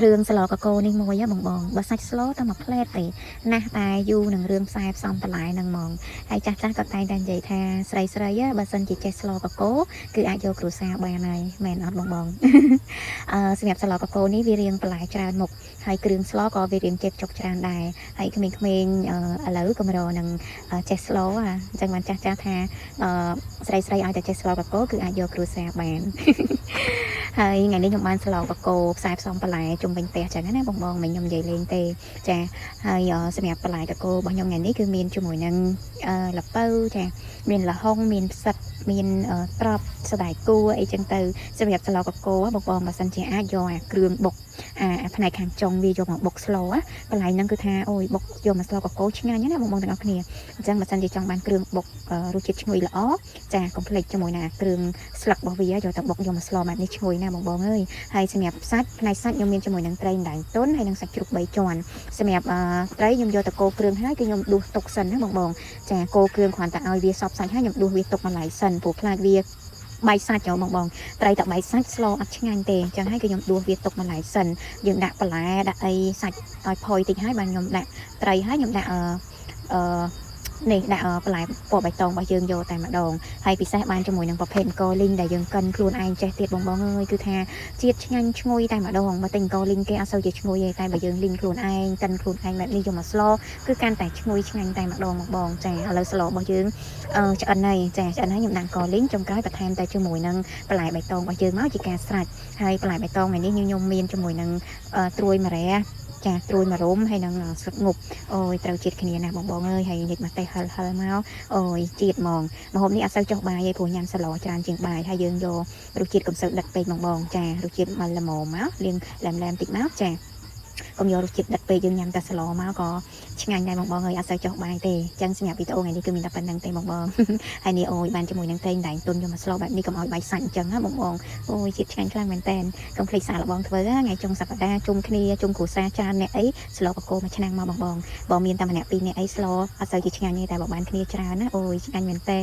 រឿងស្លកកូនេះមួយបងបើសាច់ស្លតែមួយផ្លែតទេណាស់តែយូរនឹងរឿងផ្សាយផ្សំបន្លែនឹងហ្មងហើយចាស់ក៏តែងតែនិយាយថាស្រីបើសិនជាចេះស្លកកូគឺអាចយកគ្រួសារបានហើយមែនអត់បង សម្រាប់ស្លកកូនេះវារៀងបន្លែច្រើនមុខហើយគ្រឿងស្លក៏វារៀងជិតចុកច្រើនដែរហើយក្មេងៗឥឡូវក៏មករនឹងចេះស្លអញ្ចឹងបានចាស់ថាស្រីឲ្យតែចេះស្លកកូគឺអាចយកគ្រួសារបាន ហើយថ្ងៃនេះខ្ញុំបានស្លកកូផ្សាយផ្សំបន្លែជុំវិញផ្ទះចឹងណាបងមិនខ្ញុំនិយាយលេងទេចាហើយសម្រាប់បន្លែកកូរបស់ខ្ញុំថ្ងៃនេះគឺមានជាមួយនឹងល្ពៅចាមានលហុងមានផ្សិតមានត្រប់សណ្តែកគួរអីចឹងទៅសម្រាប់ស្លកកូបងបើសិនជាអាចយកអាគ្រឿងបុកផ្នែកខាងចុងវាយកមកបុកស្លបន្លែហ្នឹងគឺថាអូយបុកយកមកស្លកកូឆ្ងាញ់ណាបងទាំងអស់គ្នាអញ្ចឹងបើសិនជាចង់បានគ្រឿងបុករសជាតិឈ្ងុយល្អចាកុំភ្លេចជាមួយនឹងគ្រឿងស្លឹករបស់វាយកទៅបុកយកមកស្លបែបនេះឈ្ងុយណាបងអើយហើយសម្រាប់សាច់ផ្នែកសាច់ខ្ញុំមានជាមួយនឹងត្រីម្ដាយទុនហើយនឹងសាច់ជ្រូក3ជាន់សម្រាប់ត្រីខ្ញុំយកទៅកូរគ្រឿងហើយគឺខ្ញុំដួសទុកសិនណាបងចាកូរគ្រឿងគ្រាន់តែឲ្យវាសព្វសាច់ហើយខ្ញុំដួសវាទុកបន្លែសិនព្រោះខ្លាចវាបាយសាច់បងត្រីតែបាយសាច់ស្លអត់ឆ្ងាញ់ទេអញ្ចឹងហើយគឺខ្ញុំដួសវាទុកបន្លែសិនយើងដាក់បន្លែដាក់អីសាច់ឲ្យផុយតិចហើយបានខ្ញុំដាក់ត្រីហើយខ្ញុំដាក់នេះដាក់បន្លែពណ៌បៃតងរបស់យើងយកតែម្ដងហើយពិសេសបានជាមួយនឹងប្រភេទអង្គលីងដែលយើងកិនខ្លួនឯងចេះទៀតបងអើយគឺថាជាតិឆ្ងាញ់ឈ្ងុយតែម្ដងបើតែអង្គលីងគេអត់សូវជាឈ្ងុយទេតែបើយើងលីងខ្លួនឯងកិនខ្លួនឯងបែបនេះយកមកស្លគឺកាន់តែឈ្ងុយឆ្ងាញ់តែម្ដងបងចាឥឡូវស្លរបស់យើងឆ្អិនហើយចាឆ្អិនហើយខ្ញុំដាក់អង្គលីងចុងក្រោយបន្ថែមតែជាមួយនឹងបន្លែបៃតងរបស់យើងមកជាការស្រេចហើយបន្លែបៃតងថ្ងៃនេះខ្ញុំមានជាមួយនឹងត្រួយម្រះចាត្រួយមករំហើយនឹងស្លឹកងប់អូយត្រូវជាតិគ្នាណាបងអើយហើយនិយាយមកទេហិលមកអូយជាតិហ្មងម្ហូបនេះអត់សូវចុះបាយទេព្រោះញ៉ាំស្លច្រើនជាងបាយហើយយើងយករសជាតិកំសើដិតពេកបងចារសជាតិមកល្មមមកលាងឡែមតិចមកចាកុំយករសជាតិដិតពេកយើងញ៉ាំតែស្លមកក៏ឆ្ងាញ់ដែរបងហើយអត់សូវចុះបាយទេអញ្ចឹងសម្រាប់វីដេអូថ្ងៃនេះគឺមានតែប៉ុណ្្នឹងទេបងហើយនេះអូយបានជាមួយនឹងត្រីម្ដាយទុនយកមកស្លបែបនេះកុំឲ្យបាយសាច់អញ្ចឹងណាបងអូយជាតិឆ្ងាញ់ខ្លាំងមែនតើកុំភ្លេចសាកល្បងធ្វើថ្ងៃចុងសប្តាហ៍ជុំគ្នាជុំគ្រួសារច្រើនអ្នកអីស្លកកូមួយឆ្នាំងមកបងមានតែម្នាក់ពីរនាក់អីស្លអត់សូវជាឆ្ងាញ់ទេតែបើបានគ្នាច្រើនណាអូយឆ្ងាញ់មែនតើ